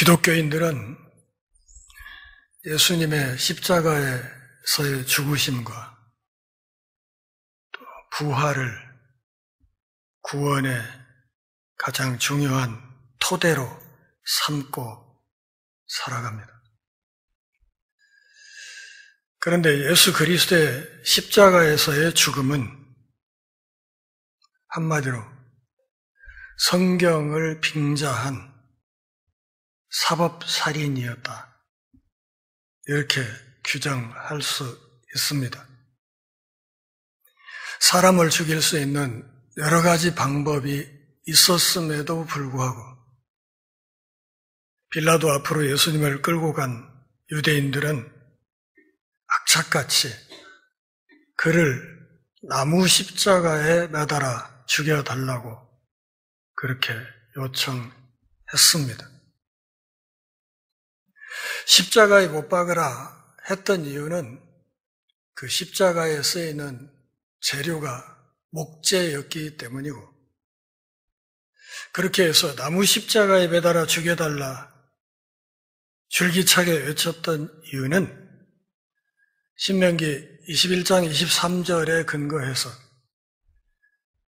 기독교인들은 예수님의 십자가에서의 죽으심과 또 부활을 구원의 가장 중요한 토대로 삼고 살아갑니다. 그런데 예수 그리스도의 십자가에서의 죽음은 한마디로 성경을 빙자한 사법살인이었다. 이렇게 규정할 수 있습니다. 사람을 죽일 수 있는 여러 가지 방법이 있었음에도 불구하고 빌라도 앞으로 예수님을 끌고 간 유대인들은 악착같이 그를 나무 십자가에 매달아 죽여달라고 그렇게 요청했습니다. 십자가에 못 박으라 했던 이유는 그 십자가에 쓰이는 재료가 목재였기 때문이고, 그렇게 해서 나무 십자가에 매달아 죽여달라 줄기차게 외쳤던 이유는 신명기 21장 23절에 근거해서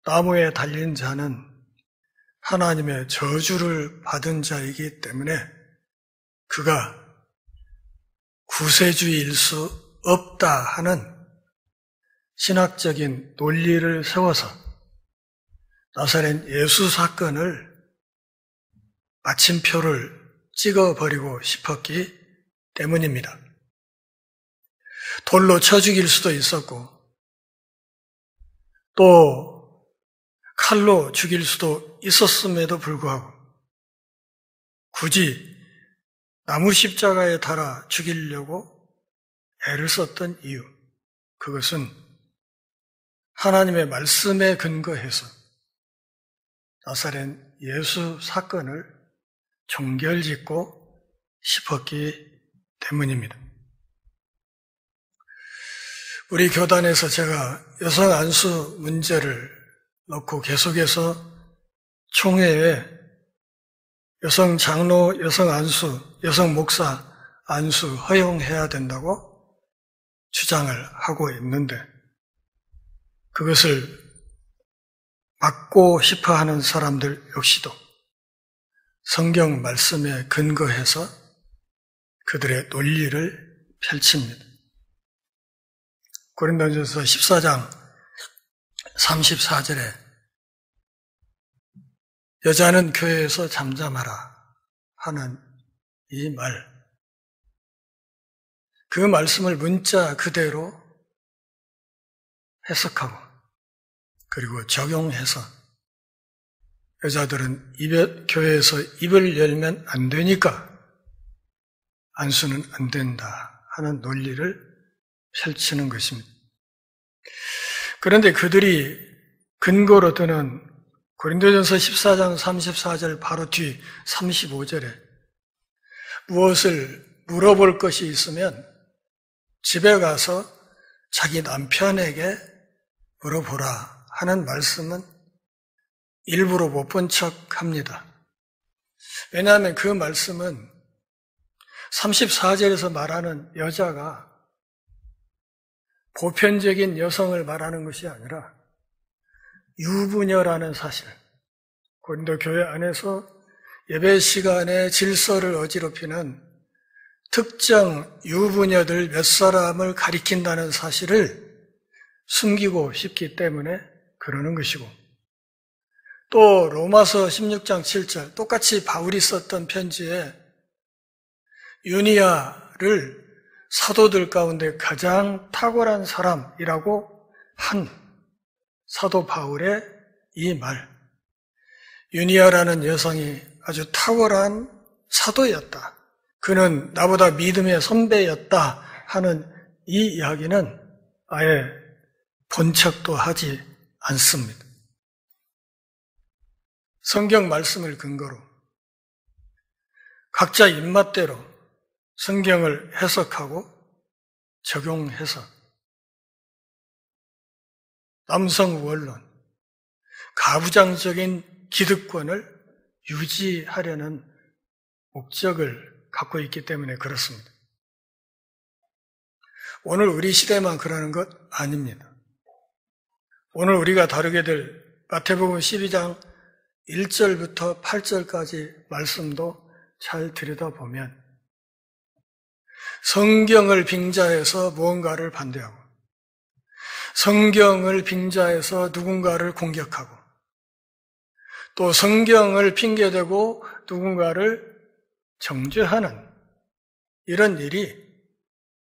나무에 달린 자는 하나님의 저주를 받은 자이기 때문에 그가 구세주일 수 없다 하는 신학적인 논리를 세워서 나사렛 예수 사건을 마침표를 찍어버리고 싶었기 때문입니다. 돌로 쳐 죽일 수도 있었고 또 칼로 죽일 수도 있었음에도 불구하고 굳이 나무 십자가에 달아 죽이려고 애를 썼던 이유, 그것은 하나님의 말씀에 근거해서 나사렛 예수 사건을 종결짓고 싶었기 때문입니다. 우리 교단에서 제가 여성 안수 문제를 놓고 계속해서 총회에 여성 장로, 여성 안수, 여성 목사 안수 허용해야 된다고 주장을 하고 있는데, 그것을 막고 싶어 하는 사람들 역시도 성경 말씀에 근거해서 그들의 논리를 펼칩니다. 고린도전서 14장 34절에 여자는 교회에서 잠잠하라 하는 이 말, 그 말씀을 문자 그대로 해석하고 그리고 적용해서 여자들은 교회에서 입을 열면 안 되니까 안수는 안 된다 하는 논리를 펼치는 것입니다. 그런데 그들이 근거로 드는 고린도전서 14장 34절 바로 뒤 35절에 무엇을 물어볼 것이 있으면 집에 가서 자기 남편에게 물어보라 하는 말씀은 일부러 못 본 척합니다. 왜냐하면 그 말씀은 34절에서 말하는 여자가 보편적인 여성을 말하는 것이 아니라 유부녀라는 사실, 고린도 교회 안에서 예배 시간에 질서를 어지럽히는 특정 유부녀들 몇 사람을 가리킨다는 사실을 숨기고 싶기 때문에 그러는 것이고, 또 로마서 16장 7절 똑같이 바울이 썼던 편지에 유니아를 사도들 가운데 가장 탁월한 사람이라고 한 사도 바울의 이 말, 유니아라는 여성이 아주 탁월한 사도였다, 그는 나보다 믿음의 선배였다 하는 이 이야기는 아예 본 척도 하지 않습니다. 성경 말씀을 근거로 각자 입맛대로 성경을 해석하고 적용해서 남성 원론, 가부장적인 기득권을 유지하려는 목적을 갖고 있기 때문에 그렇습니다. 오늘 우리 시대만 그러는 것 아닙니다. 오늘 우리가 다루게 될 마태복음 12장 1절부터 8절까지 말씀도 잘 들여다보면 성경을 빙자해서 무언가를 반대하고 성경을 빙자해서 누군가를 공격하고 또 성경을 핑계대고 누군가를 정죄하는 이런 일이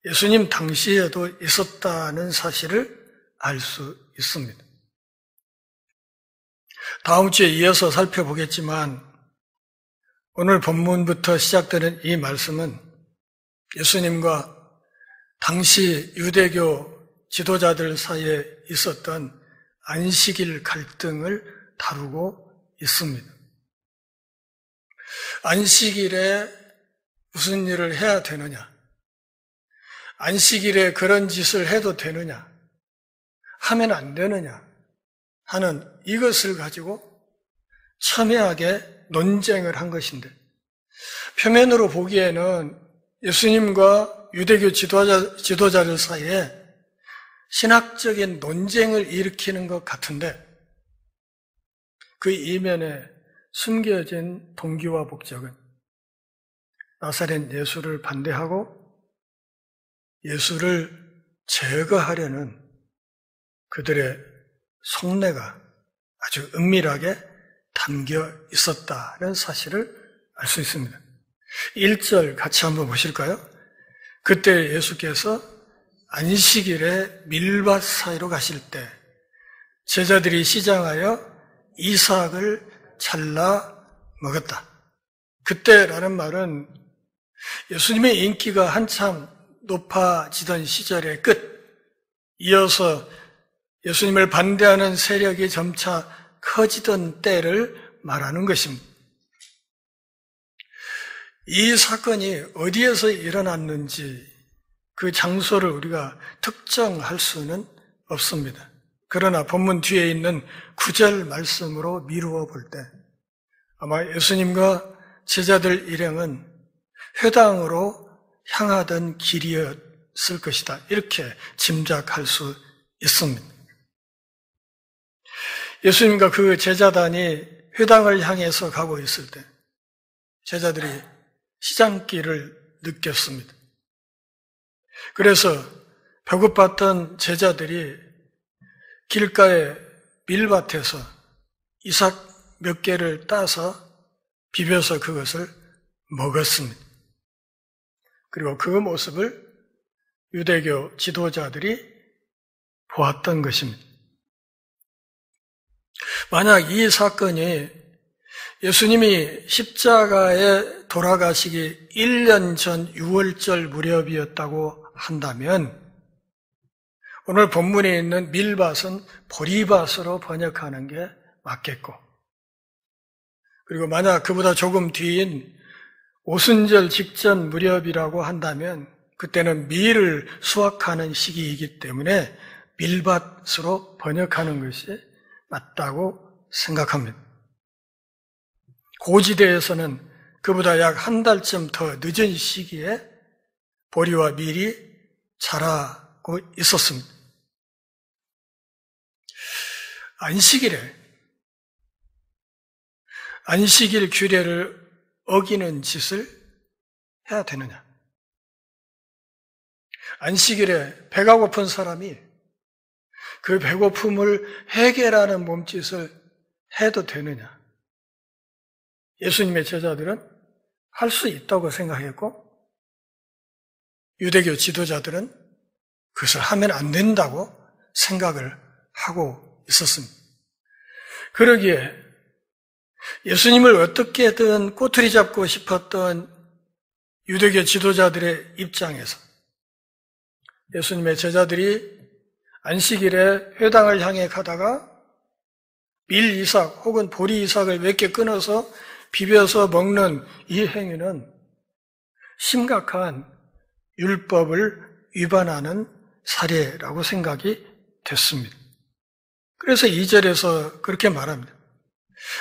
예수님 당시에도 있었다는 사실을 알 수 있습니다. 다음 주에 이어서 살펴보겠지만 오늘 본문부터 시작되는 이 말씀은 예수님과 당시 유대교 지도자들 사이에 있었던 안식일 갈등을 다루고 있습니다. 안식일에 무슨 일을 해야 되느냐? 안식일에 그런 짓을 해도 되느냐? 하면 안 되느냐? 하는 이것을 가지고 첨예하게 논쟁을 한 것인데 표면으로 보기에는 예수님과 유대교 지도자들 사이에 신학적인 논쟁을 일으키는 것 같은데 그 이면에 숨겨진 동기와 목적은 나사렛 예수를 반대하고 예수를 제거하려는 그들의 속내가 아주 은밀하게 담겨 있었다는 사실을 알 수 있습니다. 1절 같이 한번 보실까요? 그때 예수께서 안식일에 밀밭 사이로 가실 때 제자들이 시장하여 이삭을 잘라 먹었다. 그때라는 말은 예수님의 인기가 한참 높아지던 시절의 끝, 이어서 예수님을 반대하는 세력이 점차 커지던 때를 말하는 것입니다. 이 사건이 어디에서 일어났는지 그 장소를 우리가 특정할 수는 없습니다. 그러나 본문 뒤에 있는 9절 말씀으로 미루어 볼 때 아마 예수님과 제자들 일행은 회당으로 향하던 길이었을 것이다. 이렇게 짐작할 수 있습니다. 예수님과 그 제자단이 회당을 향해서 가고 있을 때 제자들이 시장길을 느꼈습니다. 그래서 배고팠던 제자들이 길가의 밀밭에서 이삭 몇 개를 따서 비벼서 그것을 먹었습니다. 그리고 그 모습을 유대교 지도자들이 보았던 것입니다. 만약 이 사건이 예수님이 십자가에 돌아가시기 1년 전 6월절 무렵이었다고 한다면 오늘 본문에 있는 밀밭은 보리밭으로 번역하는 게 맞겠고 그리고 만약 그보다 조금 뒤인 오순절 직전 무렵이라고 한다면 그때는 밀을 수확하는 시기이기 때문에 밀밭으로 번역하는 것이 맞다고 생각합니다. 고지대에서는 그보다 약 한 달쯤 더 늦은 시기에 보리와 밀이 자라고 있었습니다. 안식일 규례를 어기는 짓을 해야 되느냐? 안식일에 배가 고픈 사람이 그 배고픔을 해결하는 몸짓을 해도 되느냐? 예수님의 제자들은 할 수 있다고 생각했고 유대교 지도자들은 그것을 하면 안 된다고 생각을 하고 있었습니다. 그러기에 예수님을 어떻게든 꼬투리 잡고 싶었던 유대교 지도자들의 입장에서 예수님의 제자들이 안식일에 회당을 향해 가다가 밀 이삭 혹은 보리 이삭을 몇 개 끊어서 비벼서 먹는 이 행위는 심각한 율법을 위반하는 사례라고 생각이 됐습니다. 그래서 2절에서 그렇게 말합니다.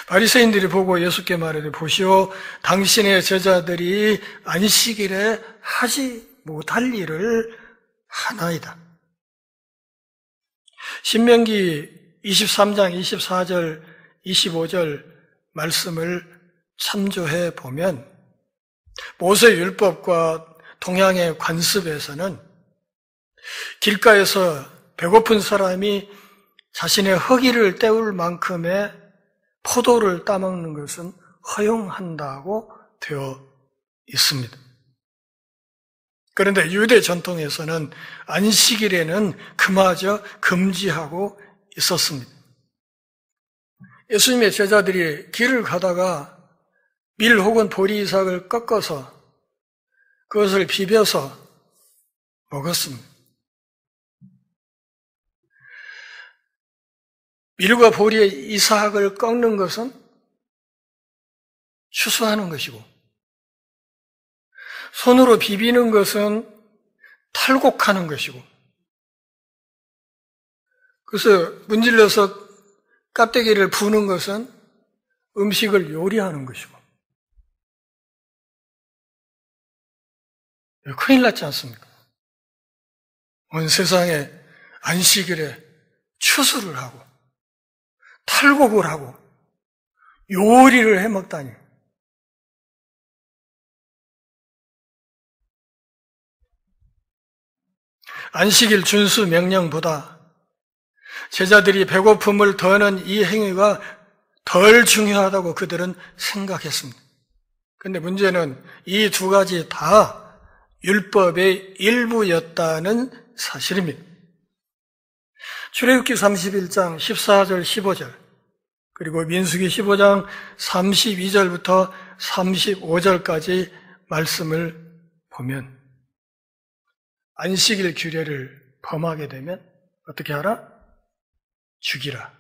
바리새인들이 보고 예수께 말하되 보시오, 당신의 제자들이 안식일에 하지 못할 일을 하나이다. 신명기 23장 24절 25절 말씀을 참조해 보면 모세 율법과 동양의 관습에서는 길가에서 배고픈 사람이 자신의 허기를 때울 만큼의 포도를 따먹는 것은 허용한다고 되어 있습니다. 그런데 유대 전통에서는 안식일에는 그마저 금지하고 있었습니다. 예수님의 제자들이 길을 가다가 밀 혹은 보리이삭을 꺾어서 그것을 비벼서 먹었습니다. 밀과 보리의 이삭을 꺾는 것은 추수하는 것이고 손으로 비비는 것은 탈곡하는 것이고 그래서 문질러서 껍데기를 부는 것은 음식을 요리하는 것이고 큰일 났지 않습니까? 온 세상에 안식일에 추수를 하고 탈곡을 하고 요리를 해먹다니. 안식일 준수 명령보다 제자들이 배고픔을 더하는 이 행위가 덜 중요하다고 그들은 생각했습니다. 그런데 문제는 이 두 가지 다 율법의 일부였다는 사실입니다. 출애굽기 31장 14절 15절 그리고 민수기 15장 32절부터 35절까지 말씀을 보면 안식일 규례를 범하게 되면 어떻게 하라? 죽이라.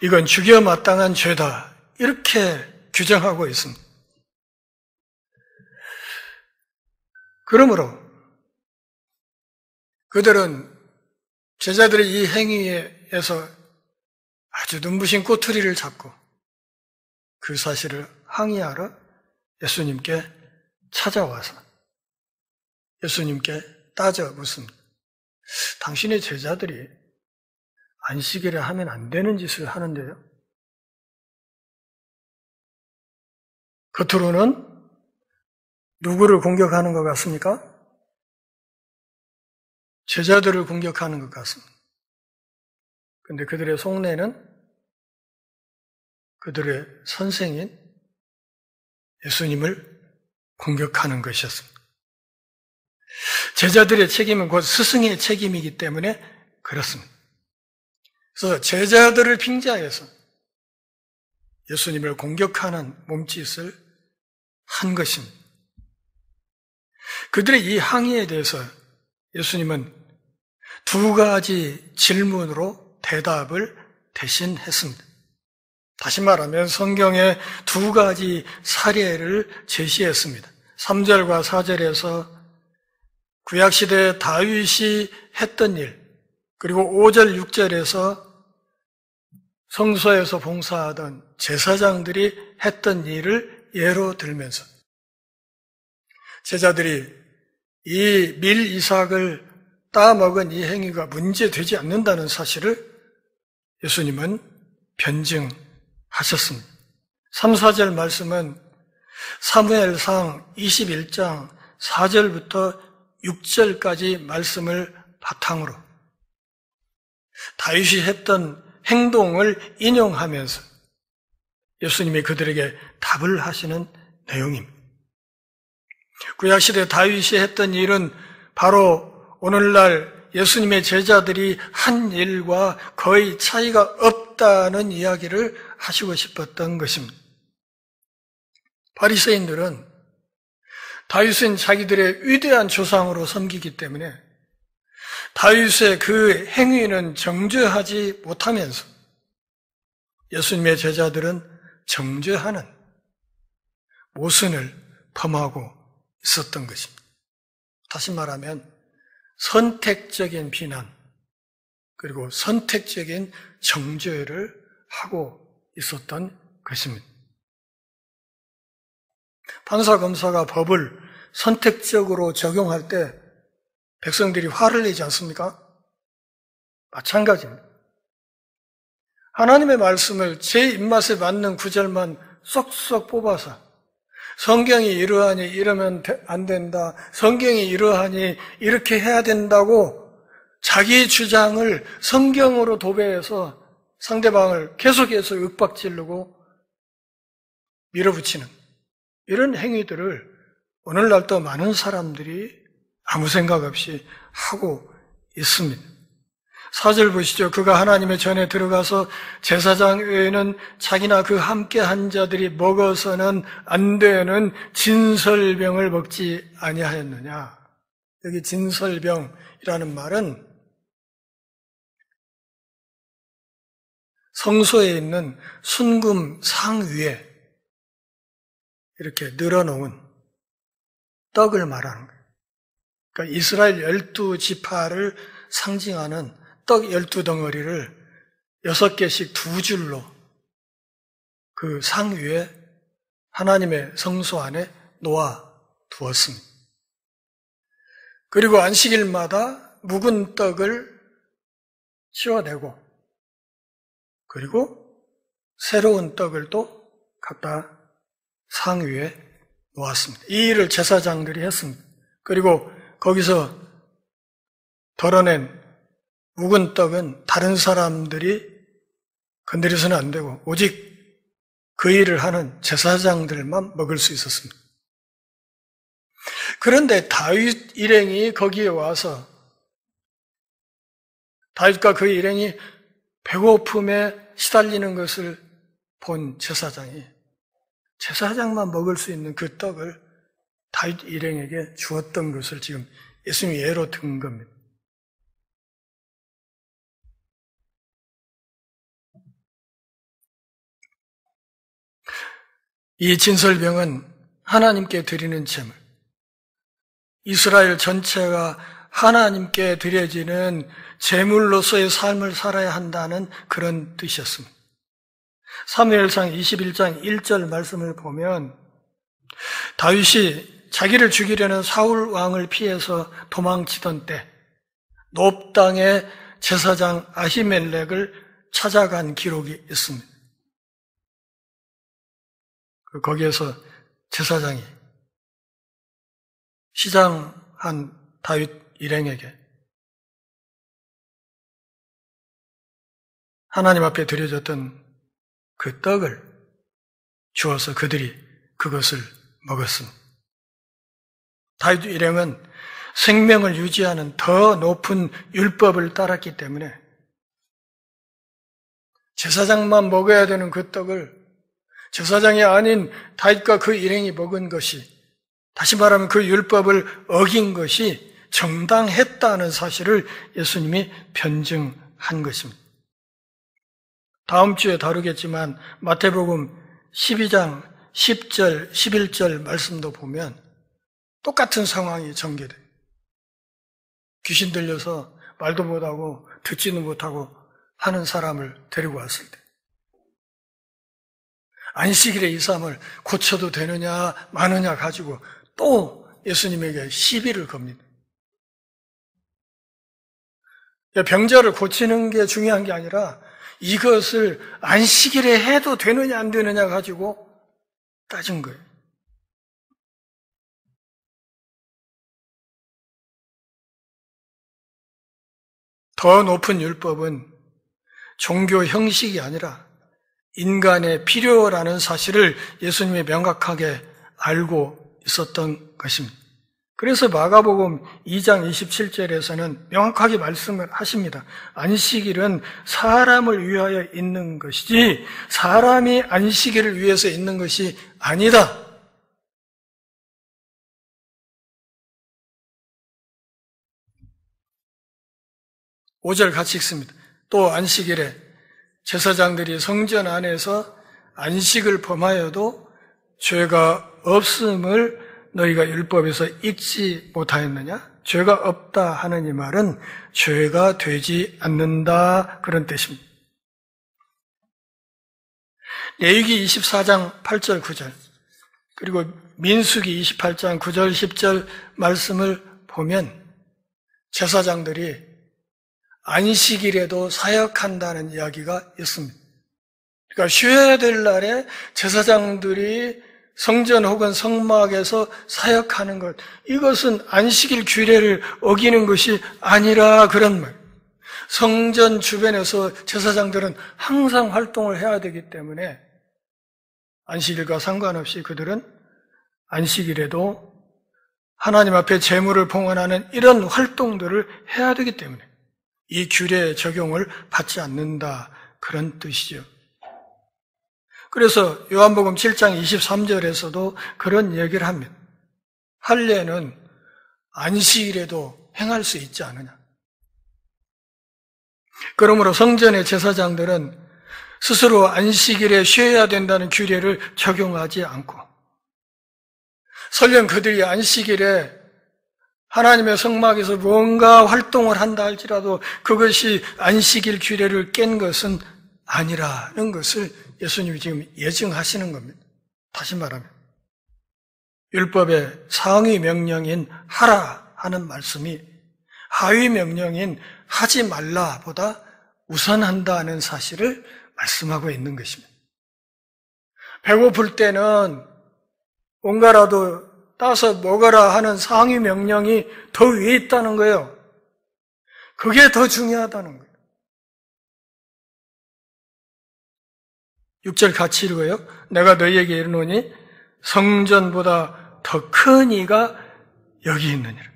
이건 죽여 마땅한 죄다. 이렇게 규정하고 있습니다. 그러므로 그들은 제자들의 이 행위에서 아주 눈부신 꼬투리를 잡고 그 사실을 항의하러 예수님께 찾아와서 예수님께 따져 묻습니다. 당신의 제자들이 안식일에 하면 안 되는 짓을 하는데요. 겉으로는 누구를 공격하는 것 같습니까? 제자들을 공격하는 것 같습니다. 그런데 그들의 속내는 그들의 선생인 예수님을 공격하는 것이었습니다. 제자들의 책임은 곧 스승의 책임이기 때문에 그렇습니다. 그래서 제자들을 빙자해서 예수님을 공격하는 몸짓을 한 것입니다. 그들의 이 항의에 대해서 예수님은 두 가지 질문으로 대답을 대신했습니다. 다시 말하면 성경에 두 가지 사례를 제시했습니다. 3절과 4절에서 구약시대 다윗이 했던 일, 그리고 5절, 6절에서 성소에서 봉사하던 제사장들이 했던 일을 예로 들면서 제자들이 이 밀 이삭을 따먹은 이 행위가 문제되지 않는다는 사실을 예수님은 변증하셨습니다. 3, 4절 말씀은 사무엘상 21장 4절부터 6절까지 말씀을 바탕으로 다윗이 했던 행동을 인용하면서 예수님이 그들에게 답을 하시는 내용입니다. 구약시대 다윗이 했던 일은 바로 오늘날 예수님의 제자들이 한 일과 거의 차이가 없다는 이야기를 하시고 싶었던 것입니다. 바리새인들은 다윗은 자기들의 위대한 조상으로 섬기기 때문에 다윗의 그 행위는 정죄하지 못하면서 예수님의 제자들은 정죄하는 모순을 범하고 있었던 것입니다. 다시 말하면 선택적인 비난, 그리고 선택적인 정죄를 하고 있었던 것입니다. 판사, 검사가 법을 선택적으로 적용할 때 백성들이 화를 내지 않습니까? 마찬가지입니다. 하나님의 말씀을 제 입맛에 맞는 구절만 쏙쏙 뽑아서 성경이 이러하니 이러면 안 된다, 성경이 이러하니 이렇게 해야 된다고 자기 주장을 성경으로 도배해서 상대방을 계속해서 윽박지르고 밀어붙이는 이런 행위들을 오늘날도 많은 사람들이 아무 생각 없이 하고 있습니다. 4절 보시죠. 그가 하나님의 전에 들어가서 제사장 외에는 자기나 그 함께 한 자들이 먹어서는 안 되는 진설병을 먹지 아니하였느냐. 여기 진설병이라는 말은 성소에 있는 순금 상 위에 이렇게 늘어놓은 떡을 말하는 거예요. 그러니까 이스라엘 12지파를 상징하는 떡 12덩어리를 6개씩 두 줄로 그 상 위에 하나님의 성소 안에 놓아 두었습니다. 그리고 안식일마다 묵은 떡을 치워내고 그리고 새로운 떡을 또 갖다 상 위에 놓았습니다. 이 일을 제사장들이 했습니다. 그리고 거기서 덜어낸 묵은 떡은 다른 사람들이 건드려서는 안 되고 오직 그 일을 하는 제사장들만 먹을 수 있었습니다. 그런데 다윗 일행이 거기에 와서 다윗과 그 일행이 배고픔에 시달리는 것을 본 제사장이 제사장만 먹을 수 있는 그 떡을 다윗 일행에게 주었던 것을 지금 예수님이 예로 든 겁니다. 이 진설병은 하나님께 드리는 제물, 이스라엘 전체가 하나님께 드려지는 제물로서의 삶을 살아야 한다는 그런 뜻이었습니다. 사무엘상 21장 1절 말씀을 보면 다윗이 자기를 죽이려는 사울 왕을 피해서 도망치던 때 놉 땅의 제사장 아히멜렉을 찾아간 기록이 있습니다. 거기에서 제사장이 시장한 다윗 일행에게 하나님 앞에 드려졌던 그 떡을 주어서 그들이 그것을 먹었습니다. 다윗 일행은 생명을 유지하는 더 높은 율법을 따랐기 때문에 제사장만 먹어야 되는 그 떡을 제사장이 아닌 다윗과 그 일행이 먹은 것이, 다시 말하면 그 율법을 어긴 것이 정당했다는 사실을 예수님이 변증한 것입니다. 다음 주에 다루겠지만 마태복음 12장 10절, 11절 말씀도 보면 똑같은 상황이 전개돼요. 귀신 들려서 말도 못하고 듣지는 못하고 하는 사람을 데리고 왔을 때 안식일에 이 사람을 고쳐도 되느냐 마느냐 가지고 또 예수님에게 시비를 겁니다. 병자를 고치는 게 중요한 게 아니라 이것을 안식일에 해도 되느냐 안 되느냐 가지고 따진 거예요. 더 높은 율법은 종교 형식이 아니라 인간의 필요라는 사실을 예수님이 명확하게 알고 있었던 것입니다. 그래서 마가복음 2장 27절에서는 명확하게 말씀을 하십니다. 안식일은 사람을 위하여 있는 것이지 사람이 안식일을 위해서 있는 것이 아니다. 5절 같이 읽습니다. 또 안식일에 제사장들이 성전 안에서 안식을 범하여도 죄가 없음을 너희가 율법에서 읽지 못하였느냐? 죄가 없다 하는 이 말은 죄가 되지 않는다 그런 뜻입니다. 레위기 24장 8절 9절 그리고 민수기 28장 9절 10절 말씀을 보면 제사장들이 안식일에도 사역한다는 이야기가 있습니다. 그러니까 쉬어야 될 날에 제사장들이 성전 혹은 성막에서 사역하는 것, 이것은 안식일 규례를 어기는 것이 아니라 그런 말. 성전 주변에서 제사장들은 항상 활동을 해야 되기 때문에 안식일과 상관없이 그들은 안식일에도 하나님 앞에 제물을 봉헌하는 이런 활동들을 해야 되기 때문에 이 규례의 적용을 받지 않는다 그런 뜻이죠. 그래서 요한복음 7장 23절에서도 그런 얘기를 합니다. 할례는 안식일에도 행할 수 있지 않느냐. 그러므로 성전의 제사장들은 스스로 안식일에 쉬어야 된다는 규례를 적용하지 않고 설령 그들이 안식일에 하나님의 성막에서 뭔가 활동을 한다 할지라도 그것이 안식일 규례를 깬 것은 아니라는 것을 예수님이 지금 예증하시는 겁니다. 다시 말하면 율법의 상위 명령인 하라 하는 말씀이 하위 명령인 하지 말라보다 우선한다는 사실을 말씀하고 있는 것입니다. 배고플 때는 뭔가라도 따서 먹어라 하는 상위 명령이 더 위에 있다는 거예요. 그게 더 중요하다는 거예요. 6절 같이 읽어요. 내가 너희에게 이르노니 성전보다 더 큰 이가 여기 있느니라.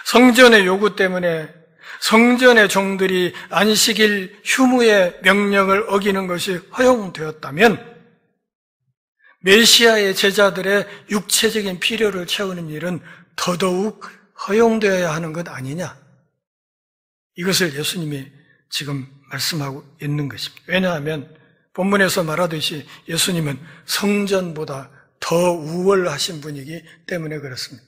성전의 요구 때문에 성전의 종들이 안식일 휴무의 명령을 어기는 것이 허용되었다면 메시아의 제자들의 육체적인 필요를 채우는 일은 더더욱 허용되어야 하는 것 아니냐. 이것을 예수님이 지금 말씀하고 있는 것입니다. 왜냐하면 본문에서 말하듯이 예수님은 성전보다 더 우월하신 분이기 때문에 그렇습니다.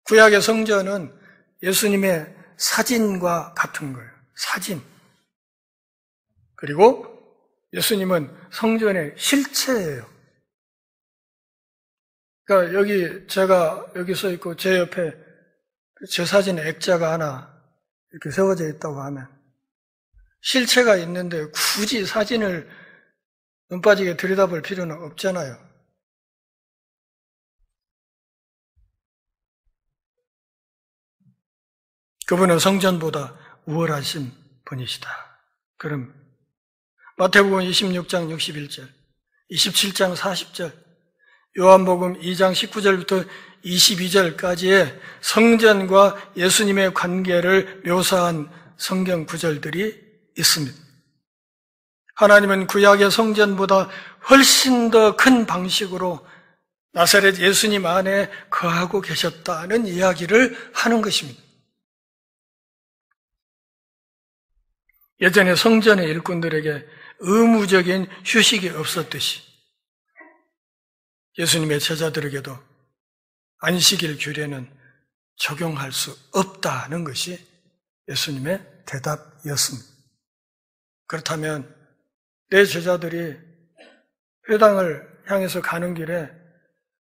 구약의 성전은 예수님의 사진과 같은 거예요. 사진. 그리고 예수님은 성전의 실체예요. 그러니까 제가 여기 서 있고 제 옆에 제 사진의 액자가 하나 이렇게 세워져 있다고 하면 실체가 있는데 굳이 사진을 눈 빠지게 들여다볼 필요는 없잖아요. 그분은 성전보다 우월하신 분이시다. 그럼 마태복음 26장 61절, 27장 40절, 요한복음 2장 19절부터 22절까지의 성전과 예수님의 관계를 묘사한 성경 구절들이 있습니다. 하나님은 구약의 성전보다 훨씬 더 큰 방식으로 나사렛 예수님 안에 거하고 계셨다는 이야기를 하는 것입니다. 예전에 성전의 일꾼들에게 의무적인 휴식이 없었듯이 예수님의 제자들에게도 안식일 규례는 적용할 수 없다는 것이 예수님의 대답이었습니다. 그렇다면 내 제자들이 회당을 향해서 가는 길에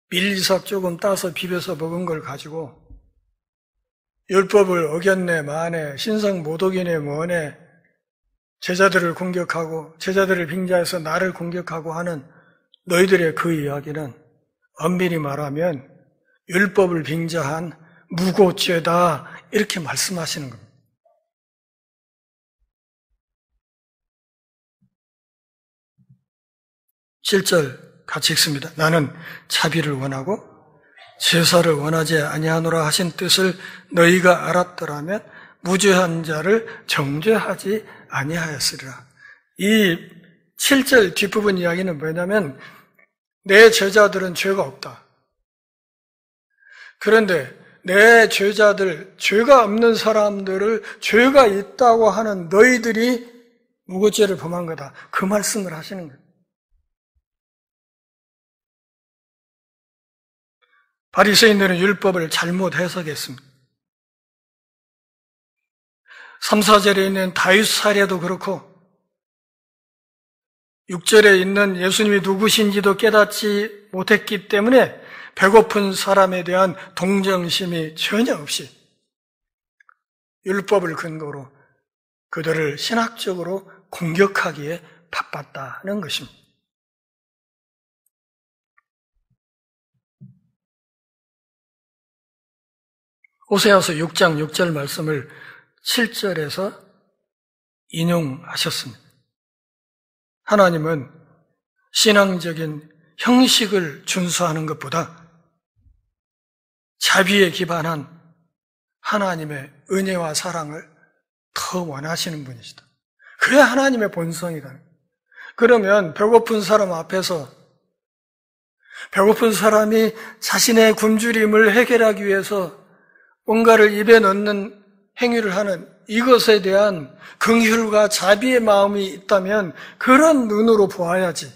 밀리삭 조금 따서 비벼서 먹은 걸 가지고 율법을 어겼네 마네 신성 모독이네 뭐네 제자들을 공격하고 제자들을 빙자해서 나를 공격하고 하는 너희들의 그 이야기는 엄밀히 말하면 율법을 빙자한 무고죄다 이렇게 말씀하시는 겁니다. 7절 같이 읽습니다. 나는 자비를 원하고 제사를 원하지 아니하노라 하신 뜻을 너희가 알았더라면 무죄한 자를 정죄하지 아니하였으리라. 이 7절 뒷부분 이야기는 뭐냐면 내 제자들은 죄가 없다. 그런데 내 제자들, 죄가 없는 사람들을 죄가 있다고 하는 너희들이 무고죄를 범한 거다. 그 말씀을 하시는 거예요. 바리새인들은 율법을 잘못 해석했습니다. 3, 4절에 있는 다윗 사례도 그렇고 6절에 있는 예수님이 누구신지도 깨닫지 못했기 때문에 배고픈 사람에 대한 동정심이 전혀 없이 율법을 근거로 그들을 신학적으로 공격하기에 바빴다는 것입니다. 호세아서 6장 6절 말씀을 7절에서 인용하셨습니다. 하나님은 신앙적인 형식을 준수하는 것보다 자비에 기반한 하나님의 은혜와 사랑을 더 원하시는 분이시다. 그게 하나님의 본성이다. 그러면 배고픈 사람 앞에서 배고픈 사람이 자신의 굶주림을 해결하기 위해서 뭔가를 입에 넣는 행위를 하는 이것에 대한 긍휼과 자비의 마음이 있다면 그런 눈으로 보아야지.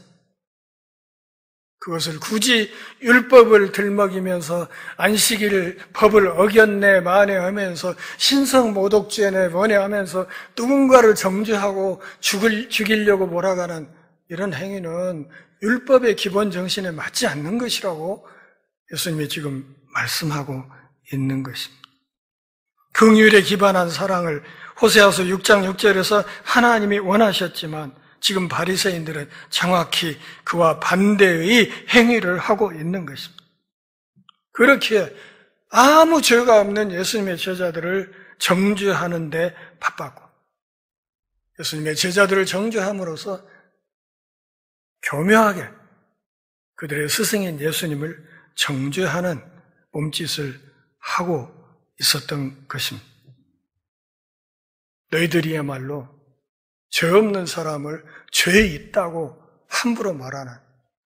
그것을 굳이 율법을 들먹이면서 안식일 법을 어겼네 마네 하면서 신성모독죄네 뭐네 하면서 누군가를 정죄하고 죽이려고 몰아가는 이런 행위는 율법의 기본 정신에 맞지 않는 것이라고 예수님이 지금 말씀하고 있는 것입니다. 긍휼에 기반한 사랑을 호세아서 6장 6절에서 하나님이 원하셨지만 지금 바리새인들은 정확히 그와 반대의 행위를 하고 있는 것입니다. 그렇게 아무 죄가 없는 예수님의 제자들을 정죄하는 데 바빴고 예수님의 제자들을 정죄함으로써 교묘하게 그들의 스승인 예수님을 정죄하는 몸짓을 하고 있었던 것입니다. 너희들이야말로 죄 없는 사람을 죄 있다고 함부로 말하는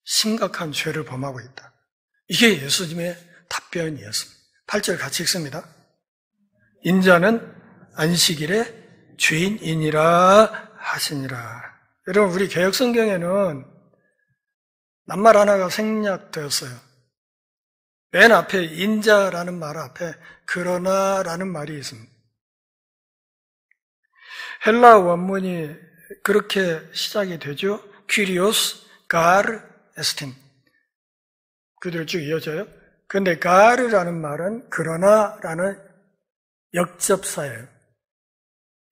심각한 죄를 범하고 있다. 이게 예수님의 답변이었습니다. 8절 같이 읽습니다. 인자는 안식일에 죄인이니라 하시니라. 여러분, 우리 개역성경에는 낱말 하나가 생략되었어요. 맨 앞에 인자라는 말 앞에 그러나라는 말이 있습니다. 헬라 원문이 그렇게 시작이 되죠. 퀴리오스, 가르, 에스틴. 그대로 쭉 이어져요. 그런데 가르라는 말은 그러나라는 역접사예요.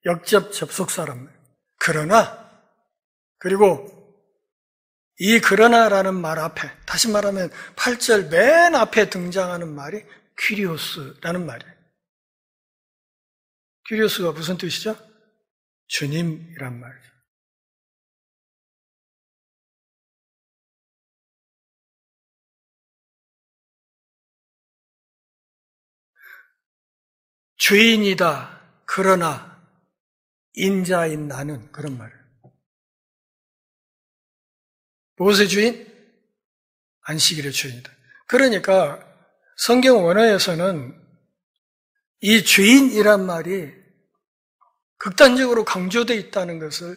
역접 접속사랍니다. 그러나, 그리고 이 그러나라는 말 앞에, 다시 말하면 8절 맨 앞에 등장하는 말이 퀴리오스라는 말이에요. 퀴리오스가 무슨 뜻이죠? 주님이란 말이죠. 죄인이다. 그러나 인자인 나는 그런 말이에요. 무엇의 주인? 안식일의 주인이다. 그러니까 성경 원어에서는 이 죄인이란 말이 극단적으로 강조되어 있다는 것을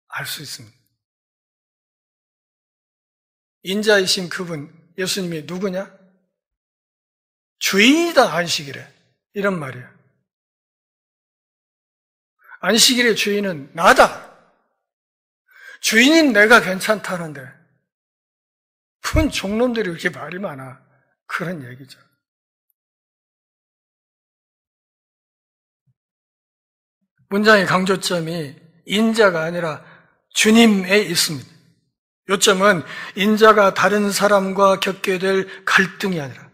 알 수 있습니다. 인자이신 그분, 예수님이 누구냐? 주인이다, 안식일에. 이런 말이에요. 안식일의 주인은 나다. 주인인 내가 괜찮다는데 푼 종놈들이 이렇게 말이 많아. 그런 얘기죠. 문장의 강조점이 인자가 아니라 주님에 있습니다. 요점은 인자가 다른 사람과 겪게 될 갈등이 아니라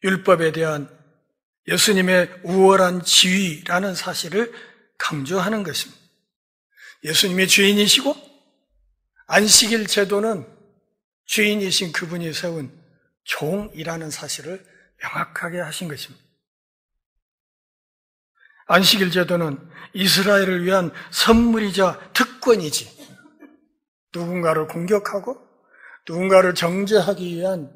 율법에 대한 예수님의 우월한 지위라는 사실을 강조하는 것입니다. 예수님이 주인이시고 안식일 제도는 주인이신 그분이 세운 종이라는 사실을 명확하게 하신 것입니다. 안식일 제도는 이스라엘을 위한 선물이자 특권이지 누군가를 공격하고 누군가를 정죄하기 위한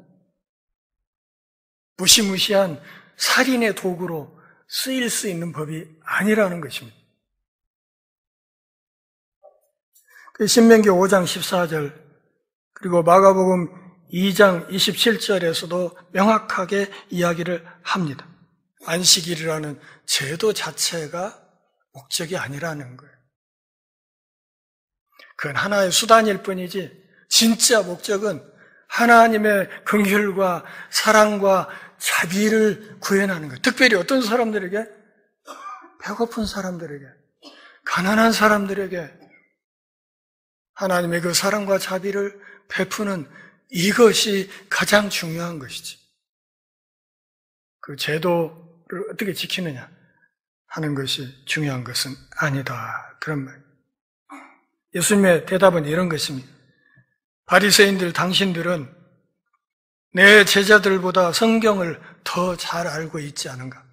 무시무시한 살인의 도구로 쓰일 수 있는 법이 아니라는 것입니다. 신명기 5장 14절 그리고 마가복음 2장 27절에서도 명확하게 이야기를 합니다. 안식일이라는 제도 자체가 목적이 아니라는 거예요. 그건 하나의 수단일 뿐이지 진짜 목적은 하나님의 긍휼과 사랑과 자비를 구현하는 거예요. 특별히 어떤 사람들에게? 배고픈 사람들에게, 가난한 사람들에게 하나님의 그 사랑과 자비를 베푸는 이것이 가장 중요한 것이지. 그 제도를 어떻게 지키느냐 하는 것이 중요한 것은 아니다. 그런 말. 예수님의 대답은 이런 것입니다. 바리새인들, 당신들은 내 제자들보다 성경을 더 잘 알고 있지 않은가?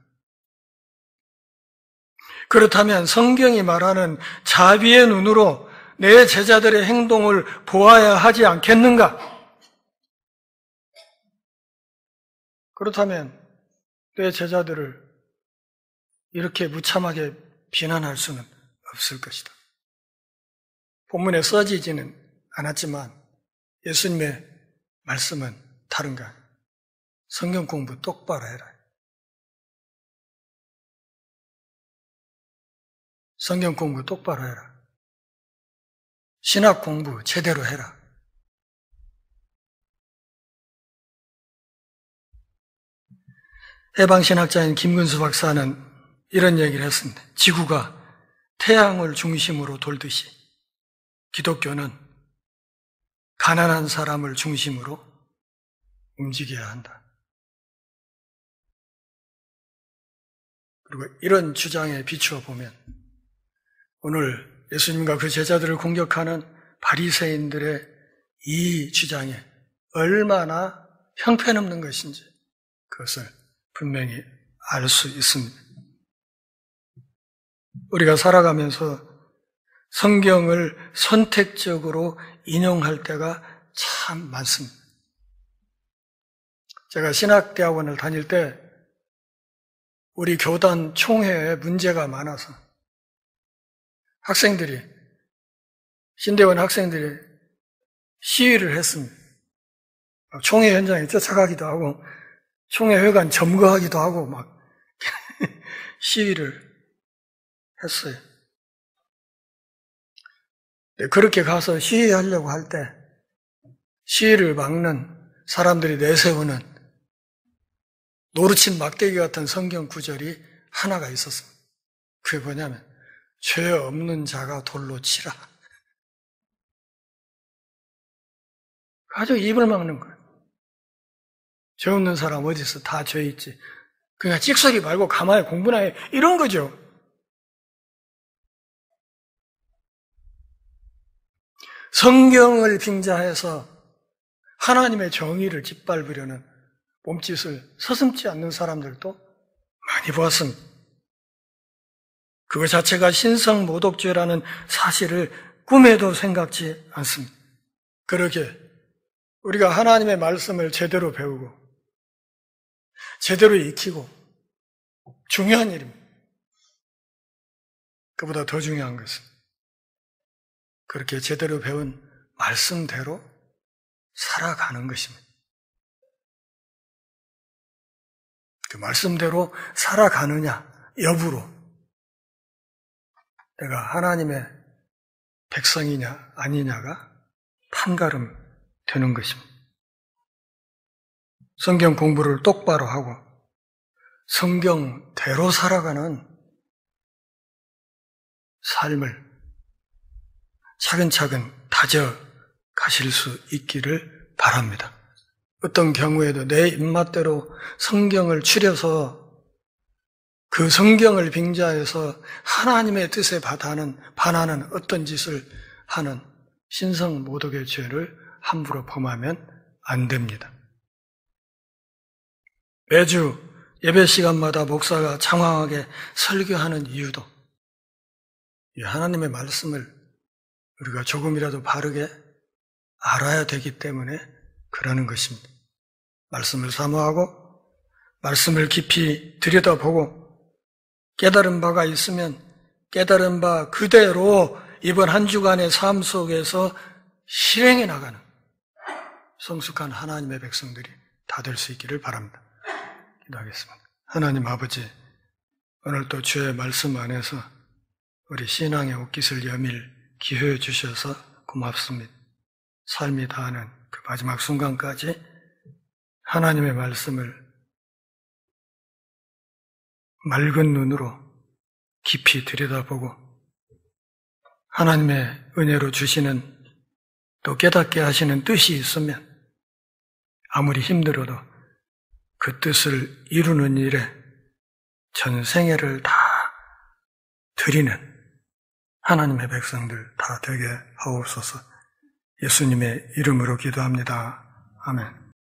그렇다면 성경이 말하는 자비의 눈으로 내 제자들의 행동을 보아야 하지 않겠는가? 그렇다면 내 제자들을 이렇게 무참하게 비난할 수는 없을 것이다. 본문에 써지지는 않았지만 예수님의 말씀은 다른가? 성경 공부 똑바로 해라. 성경 공부 똑바로 해라. 신학 공부 제대로 해라. 해방신학자인 김근수 박사는 이런 얘기를 했습니다. 지구가 태양을 중심으로 돌듯이 기독교는 가난한 사람을 중심으로 움직여야 한다. 그리고 이런 주장에 비추어 보면 오늘 예수님과 그 제자들을 공격하는 바리새인들의 이 주장이 얼마나 형편없는 것인지 그것을 분명히 알 수 있습니다. 우리가 살아가면서 성경을 선택적으로 인용할 때가 참 많습니다. 제가 신학대학원을 다닐 때 우리 교단 총회에 문제가 많아서 신대원 학생들이 시위를 했습니다. 총회 현장에 쫓아가기도 하고 총회 회관 점거하기도 하고 막 시위를 했어요. 그렇게 가서 시위하려고 할 때 시위를 막는 사람들이 내세우는 노루친 막대기 같은 성경 구절이 하나가 있었습니다. 그게 뭐냐면 죄 없는 자가 돌로 치라. 아주 입을 막는 거예요. 죄 없는 사람 어디 있어? 다 죄 있지. 그냥 찍소리 말고 가만히 공부나 해. 이런 거죠. 성경을 빙자해서 하나님의 정의를 짓밟으려는 몸짓을 서슴지 않는 사람들도 많이 보았습니다. 그것 자체가 신성모독죄라는 사실을 꿈에도 생각지 않습니다. 그렇게 우리가 하나님의 말씀을 제대로 배우고 제대로 익히고 중요한 일입니다. 그보다 더 중요한 것은 그렇게 제대로 배운 말씀대로 살아가는 것입니다. 그 말씀대로 살아가느냐 여부로 내가 하나님의 백성이냐 아니냐가 판가름 되는 것입니다. 성경 공부를 똑바로 하고 성경대로 살아가는 삶을 차근차근 다져 가실 수 있기를 바랍니다. 어떤 경우에도 내 입맛대로 성경을 추려서 그 성경을 빙자해서 하나님의 뜻에 반하는 어떤 짓을 하는 신성모독의 죄를 함부로 범하면 안 됩니다. 매주 예배 시간마다 목사가 장황하게 설교하는 이유도 이 하나님의 말씀을 우리가 조금이라도 바르게 알아야 되기 때문에 그러는 것입니다. 말씀을 사모하고 말씀을 깊이 들여다보고 깨달은 바가 있으면 깨달은 바 그대로 이번 한 주간의 삶 속에서 실행해 나가는 성숙한 하나님의 백성들이 다 될 수 있기를 바랍니다. 기도하겠습니다. 하나님 아버지, 오늘도 주의 말씀 안에서 우리 신앙의 옷깃을 여밀 기회 주셔서 고맙습니다. 삶이 다하는 그 마지막 순간까지 하나님의 말씀을 맑은 눈으로 깊이 들여다보고 하나님의 은혜로 주시는 또 깨닫게 하시는 뜻이 있으면 아무리 힘들어도 그 뜻을 이루는 일에 전 생애를 다 드리는 하나님의 백성들 다 되게 하옵소서. 예수님의 이름으로 기도합니다. 아멘.